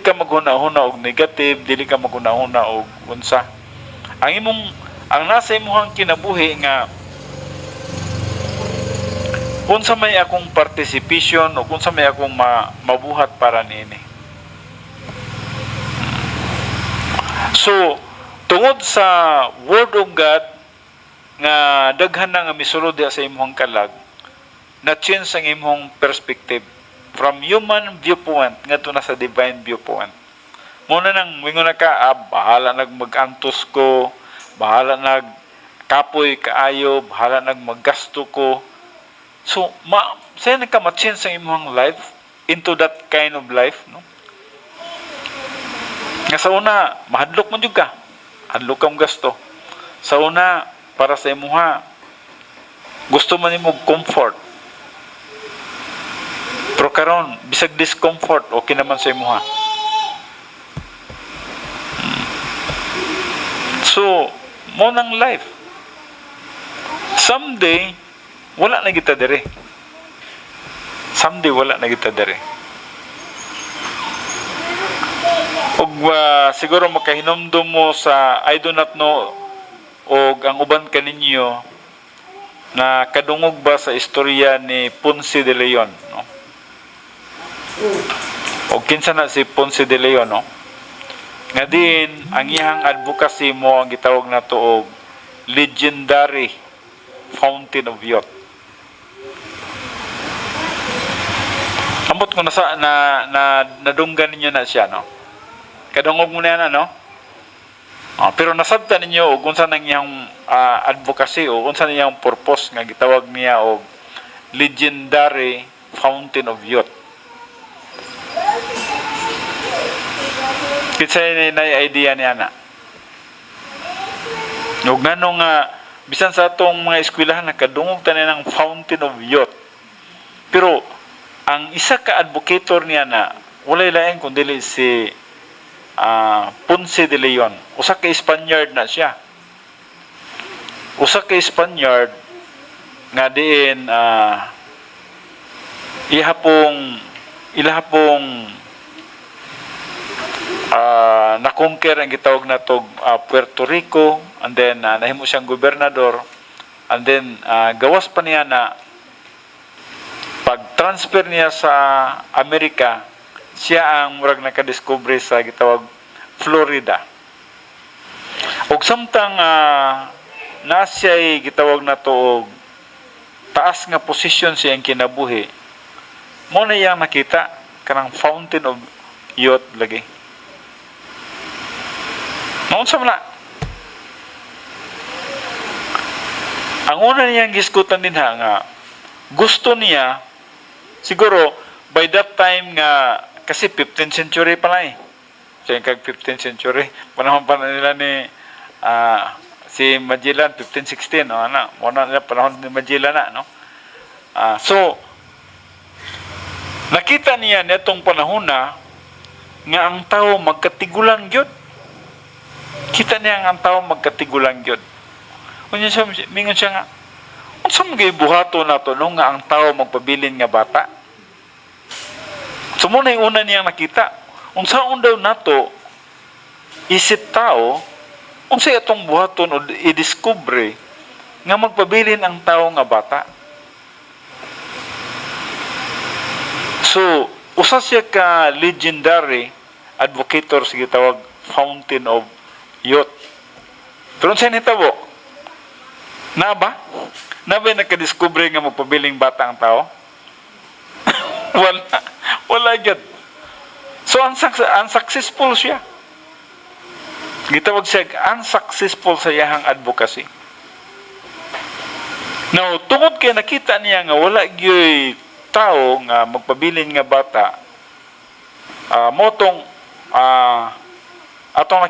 ka maghuna-huna og negative, dili ka maghuna-huna og unsa. Ang nasa imong kinabuhi nga unsa may akong participation o unsa may akong mabuhat para niini. So, tungod sa Word of God nga daghan na nga misulod sa imong kalag, na change ang imong perspective from human viewpoint ngadto na sa divine viewpoint. Muna nang wingon na ka, bahala mag-antos ko, bahala kapoy kaayo, bahala maggasto ko. So, saan ka ma-change ang imong life into that kind of life, no? Nga sa una, mahadlok man jud ka. Hadlok kang gasto. Sa una, para sa imuha, gusto man nimo comfort. Pero karon, bisag discomfort, okay naman sa imuha. So, mo nang life. Someday, wala na kita dire. Someday, wala na kita dire. Og siguro makahinomdom mo sa I do not know o ang uban kaninyo na kadungog ba sa istorya ni Ponce de Leon, no? O kinsa na si Ponce de Leon, no? Nga din ang iyang advocacy mo ang gitawag na to og legendary fountain of youth. Ambot ko nadunggan ninyo na siya, no? Kadungog mo na yan, no? Pero nasabtan ninyo kung saan ang iyang advocacy o kung saan iyang purpose nga gitawag niya o legendary fountain of youth. Kitsa na idea niya na. Huwag nga nung bisan sa atong mga eskwelahan nakadungog tayo ng fountain of youth. Pero ang isa ka advocator niya na walay lain kundi si Ponce de Leon. Usa ka Spaniard na siya. Usa ka Spaniard nga diin ilahapong na-conquer ang gitawag na to Puerto Rico, and then nahimo siyang gobernador, and then gawas pa niya na pag-transfer niya sa Amerika, siya ang murag nakadiscover sa gitawag Florida. Ug samtang na siya'y gitawag na to taas nga posisyon siyang kinabuhi, mo na iyang nakita kanang fountain of youth lagi. Noon sa mala, ang una niyang giskutan din nga gusto niya siguro by that time nga kasi 15th century pa lang so yung kag 15th century panahon pa nila ni si Magellan 1516 muna nila panahon ni Magellan no. So nakita niya netong panahon na nga ang tao magkatigulang gyud. Kita niya ang tao magkatigulang gyud. Unya siya mingon siya nga unsa man gay buhato nato no nga ang tao magpabilin nga bata. So muna yung una niyang nakita. Unsaon daw nato isip tao unsay atong buhaton o i-discover nga magpabilin ang tao nga bata. So usa siya ka legendary advocator sa gitawag fountain of youth. Pero sa nitabo, na ba? Na ba nakadiscover nga magpabiling bata ang tao? Wala yun. So, unsuccessful siya. Gitawag siya, unsuccessful sa iyahang advocacy. Now, tungod kay nakita niya nga wala gyud tao nga magpabilin nga bata, motong atong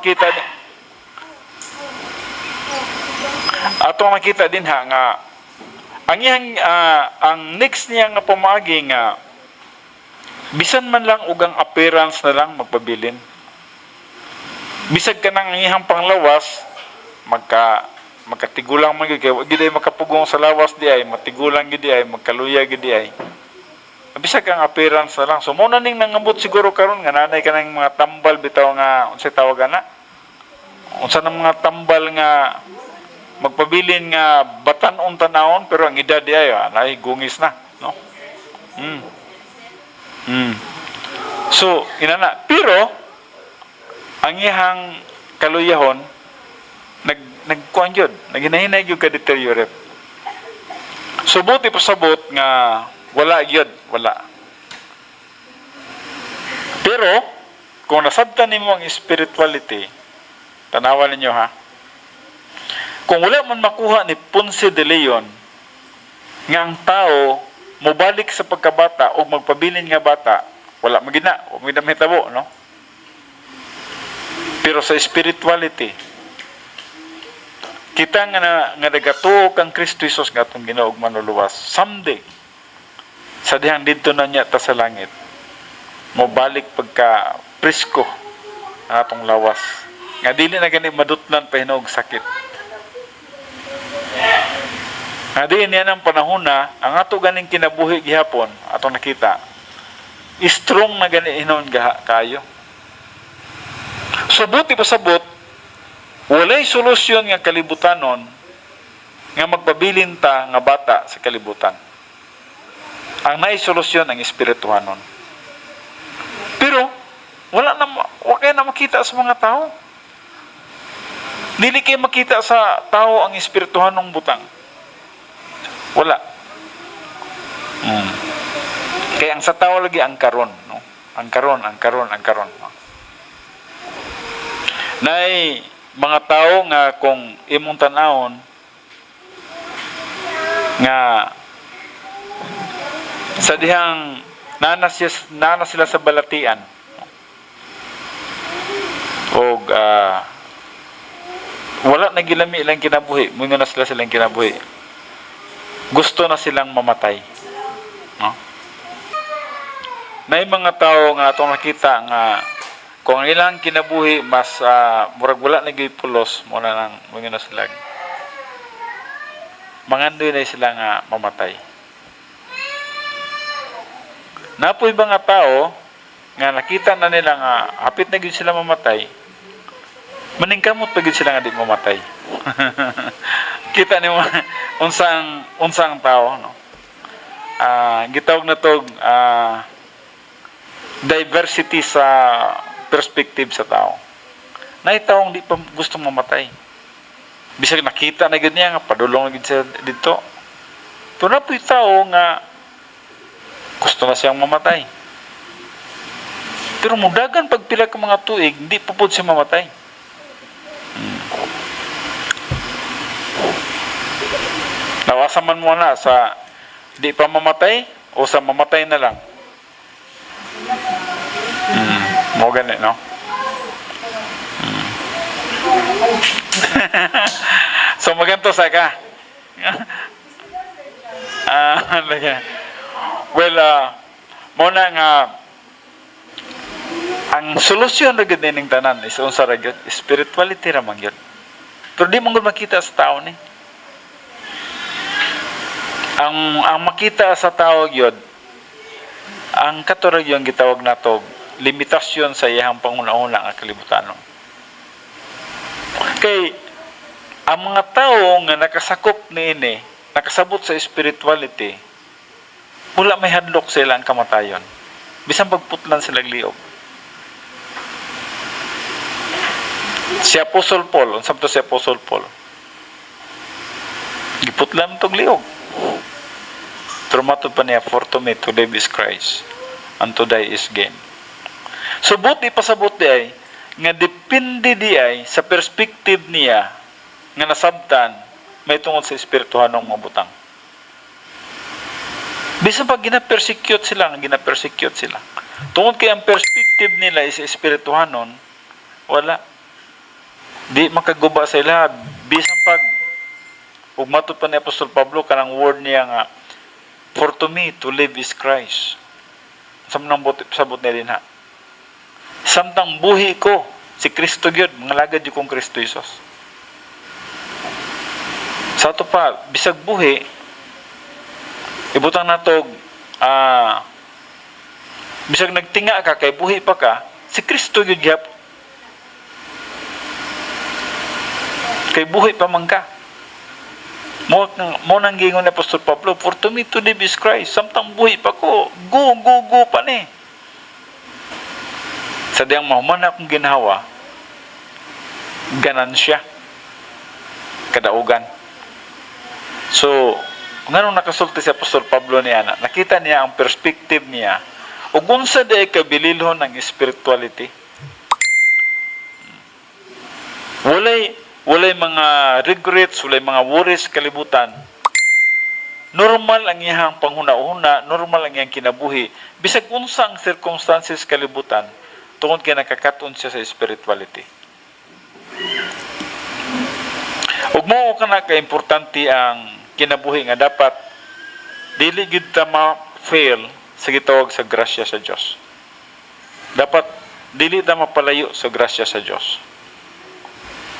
nakita din nga ang iyang ang next niya nga pamagi nga bisan man lang ugang appearance na lang magpabilin. Bisag ka nang iyang panglawas magkatigulang man gyud kay gid ay makapugong sa lawas di ay matigulang gid ay magkaluya gid ay. Bisag ang appearance na lang. So mo na ning nangambot siguro karon nga nanay ka ng mga tambal bitaw nga unsay tawag ana? Unsa nang mga tambal nga magpabilin nga batan-on tanawon pero ang edad di ay anay gungis na, no? So inana pero ang iyang kaluyahon nagkuan gyud, naghinay-hinay gyud ka deteriorate. So buti pasabot nga wala gyud, wala. Pero kung nasabtan nimo ang spirituality, tanawan ninyo ha. Kung wala man makuha ni Ponce de Leon nga ang tao mobalik sa pagkabata o magpabilin nga bata, wala magina, o may mahitabo, no? Pero sa spirituality, kita nga nagatuo kang Kristo Jesus nga atong Ginoo ug manluluwas. Someday, sa dihang dito na niya ta sa langit, mobalik pagka presko ang atong lawas. Nga dili na gani madutlan pa hinog sakit. Nga diin yan ang panahon na ang ato ganing kinabuhi gihapon atong nakita. Strong na gani hinon kayo. So buti pasabot walay solusyon nga kalibutanon nga magpabilin ta nga bata sa kalibutan. Ang naay solusyon ang espirituhanon. Pero wala kay na makita sa mga tao. Dili kay makita sa tao ang espirituhanong butang. Wala. Kaya ang sa tao lagi ang karon, no? Ang karon. No? Nay mga tao nga kung imong tan-awon nga sa dihang nana sila sa balatian o wala na gilami ilang kinabuhi, mga na sila silang kinabuhi, gusto na silang mamatay, no? May mga tao nga atong nakita nga kung ang ilang kinabuhi mas murag wala na gyud pulos mo na nang mga na sila mangandoy na sila nga mamatay. Napoy mga tao nga nakita na nila nga hapit na gyud sila mamatay, maningkamot pa gyud sila nga di mamatay. Kita niyo unsang tao, no? Gitawag na tog diversity sa perspective sa tao. Nay taong di pa gusto mamatay. Bisag nakita na gyud niya nga padulong na gyud siya dito. Pero napoy tao nga gusto na siyang mamatay. Pero mudagan pagpila ka mga tuig, hindi pa pud siya mamatay. Nawasa man mo na sa di pa mamatay o sa mamatay na lang. Mo ganit, no? So maganto sa ka. Well, mo na nga ang solusyon ra gid ning tanan is unsa ra gyud, spirituality ra man gyud. Pero di man gud makita sa tao ni. Ang makita sa tao gyud, ang katurag yung gitawag nato limitasyon sa iyang panguna-una nga kalibutan. Kay ang mga tao nga nakasakop niini, nakasabot sa spirituality, wala may hadlok sa ilang kamatayon. Bisan pagputlan sila liog. Si Apostle Paul, unsab to si Apostle Paul? Giputlan tog liog. Trumatod pa niya, for to me to live is Christ, and to die is gain. So buti pasabot di ay nga depende di ay sa perspective niya nga nasabtan may tungod sa espirituhanong mabutang. Bisan pag gina-persecute sila, tungod kay ang perspective nila is espirituhanon, wala. Di makaguba sa ila. Bisan pag ugmatod pa ni Apostol Pablo kanang word niya nga, for to me to live is Christ. Samtang sabot niya din ha. Samtang buhi ko, si Kristo gyud, mga lagad yung kong Kristo Jesus. Sa ito pa, bisag buhi, ibutang natog, bisag nagtinga ka, kay buhi pa ka, si Kristo gyud gyap. Kay buhi pa man ka. Mo nang gingon ni Apostol Pablo, for to me to live is Christ. Samtang buhi pa ko, go pa ni. Sa diyang mahuman akong ginhawa, ganansya, kadaugan. So, nganong nakasulti si Apostol Pablo niya, nakita niya ang perspective niya, o unsa day kabililhon ng spirituality. Walay mga regrets, walay mga worries kalibutan. Normal ang iyang panghuna-una, normal ang iyang kinabuhi. Bisag unsa ang circumstances kalibutan, tungod kay nakakaton siya sa spirituality. Ug mao kana ka importante ang kinabuhi nga dapat dili gid ta ma-fail sa gitawag sa grasya sa Dios. Dapat dili ta mapalayo sa grasya sa Dios.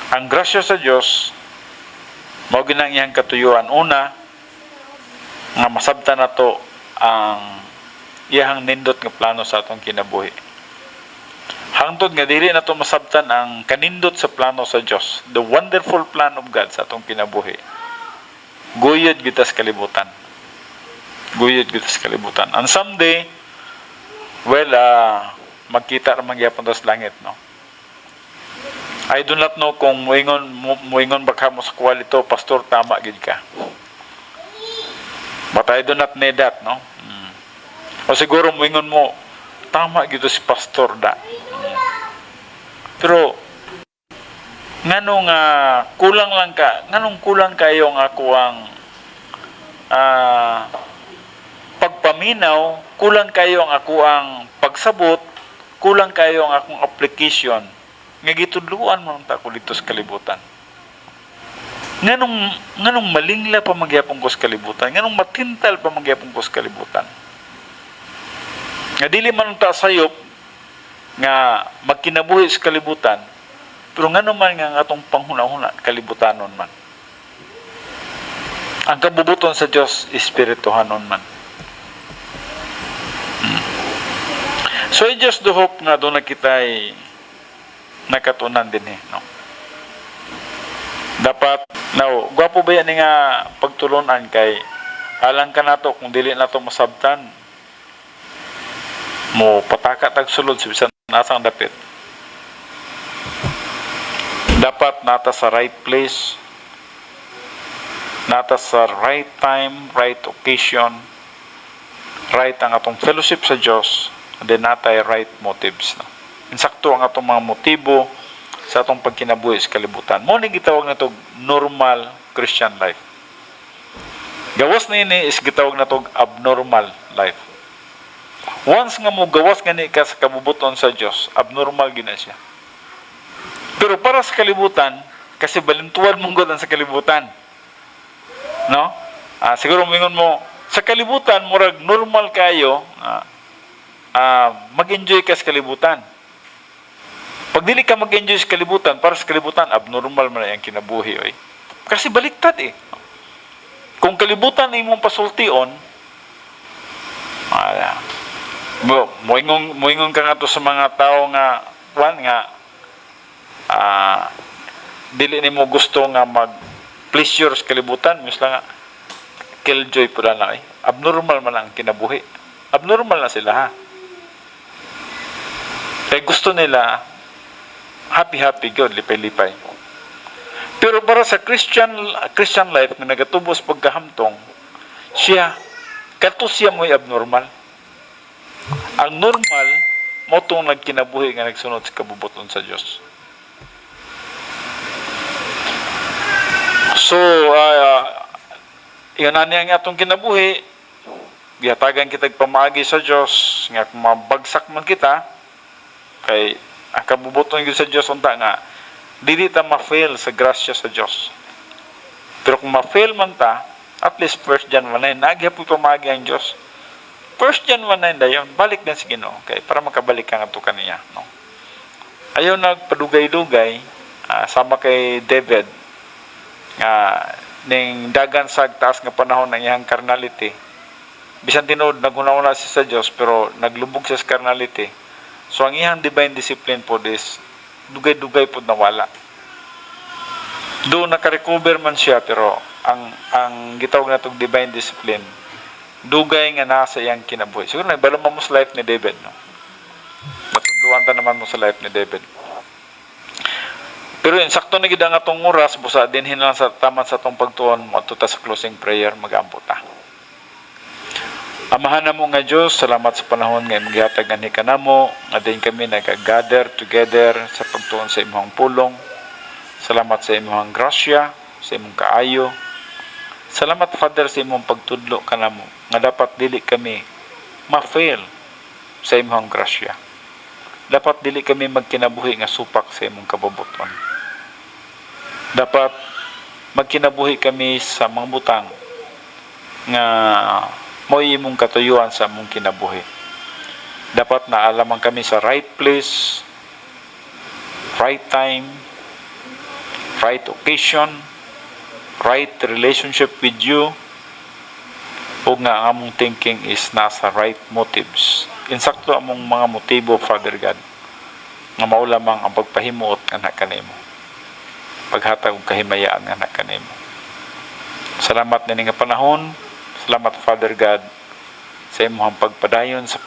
Ang grasya sa Dios mao ginang iyang katuyuan. Una, nga masabtan nato ang iyang nindot nga plano sa atong kinabuhi. Hangtod nga dili nato masabtan ang kanindot sa plano sa Dios, the wonderful plan of God sa atong kinabuhi. Guyod kita sa kalibutan. And someday, well, magkita ra man gyapon sa langit, no? I do not know kung muingon ba ka mo sa kwalito, pastor, tama gid ka. But I do not need that, no? O siguro muingon mo, tama gid si pastor da. Pero nganong kulang kayo ang ako ang pagpamahal paminaw, kulang kayo ang ako ang pagsabot, kulang kayo ang akong application. Nga gitudluan mo ta ko dito sa kalibutan. Nganong malingla pa magyapon ko sa kalibutan, nganong matintal pa magyapon ko sa kalibutan. Nga dili man ta sayop nga magkinabuhi sa kalibutan, pero ngano man nga atong panghuna-huna kalibutanon man. Ang kabubuton sa Dios espirituhanon man. So I just do hope nga doon na kita'y nakatunan din no? Dapat, now, gwapo ba yan nga pagtulunan kay alang ka na to, kung dili na to masabtan, mo pataka tagsulod sa bisan nasang dapit. Dapat nata sa right place, nata sa right time, right occasion, right ang atong fellowship sa Dios, and then natay right motives. No? Insakto ang atong mga motibo sa atong pagkinabuhi sa kalibutan. Mo ni gitawag na to normal Christian life. Gawas na ini is gitawag na to abnormal life. Once nga mo gawas gani ka sa kabubuton sa Dios, abnormal gina siya. Pero para sa kalibutan, kasi balintuan mong godan sa kalibutan. No? Siguro mingon mo, sa kalibutan, murag normal kayo, mag-enjoy ka sa kalibutan. Pag dili ka mag-enjoy sa kalibutan, para sa kalibutan, abnormal man ang kinabuhi. Oy. Kasi baliktad eh. Kung kalibutan ay mong pasultion, moingon ka nga to sa mga tao nga, dili ni mo gusto nga mag-pleasure sa kalibutan, misla nga, killjoy po na eh. Abnormal man ang kinabuhi. Abnormal na sila ha. Kaya gusto nila, happy good, lipay-lipay. Pero para sa Christian life na nagatubos pagkahamtong, kato siya mo'y abnormal. Ang normal, mo itong nagkinabuhi nga nagsunod sa kabubuton sa Diyos. So, yun na niya nga itong kinabuhi, gihatagan kitag pamaagi sa Diyos, nga kung mabagsak man kita, kay ang kabubuton yun sa Diyos unta nga dili ta ma-fail sa grasya sa Diyos. Pero kung ma-fail man ta, at least 1 John 1:9 nagyapon pamagi ang Diyos. 1 John 1:9 dayon balik din sa Ginoo kay para makabalik ka nga to kaniya no. Ayaw nagpadugay-dugay sama kay David nga ning dagan sa taas nga panahon ng iyang carnality. Bisan tinuod naghuna-una siya sa Diyos pero naglubog siya sa carnality. So, ang iyang divine discipline po is dugay-dugay po nawala. Doon nakarecover man siya, pero ang gitawag na itong divine discipline, dugay nga nasa iyang kinabuhi. Siguro nagbalama mo sa life ni David, no? Matudluan ta naman mo sa life ni David. Pero insakto na gid ang atong oras, busa din hinala sa taman sa atong pagtuon, mo sa closing prayer, mag-ampo ta. Amahan na mo nga Diyos, salamat sa panahon nga maghihatag nga ni kanamo, nga din kami nag-gather together sa pagtuon sa imong pulong. Salamat sa imong grasya, sa imong kaayo. Salamat Father sa imong pagtudlo kanamo, nga dapat dili kami ma-fail sa imong grasya. Dapat dili kami magkinabuhi nga supak sa imong kabubuton. Dapat magkinabuhi kami sa mga butang nga mo imong katuyuan sa among kinabuhi. Dapat naalaman kami sa right place, right time, right occasion, right relationship with you, o nga ang among thinking is nasa right motives. Insakto among mga motibo, Father God, nga mao lamang ang pagpahimuot nga kanimo. Paghatag og kahimayaan nga kanimo. Salamat nini nga panahon. Salamat Father God sa imong pagpadayon sa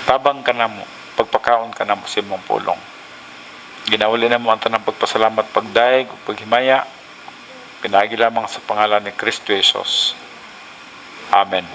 tabang kanamo, pagpakaon kanamo sa imong pulong. Ginawali namo ang tanang pagpasalamat, pagdaig ug paghimaya. Pinagi lamang sa pangalan ni Kristo Jesus. Amen.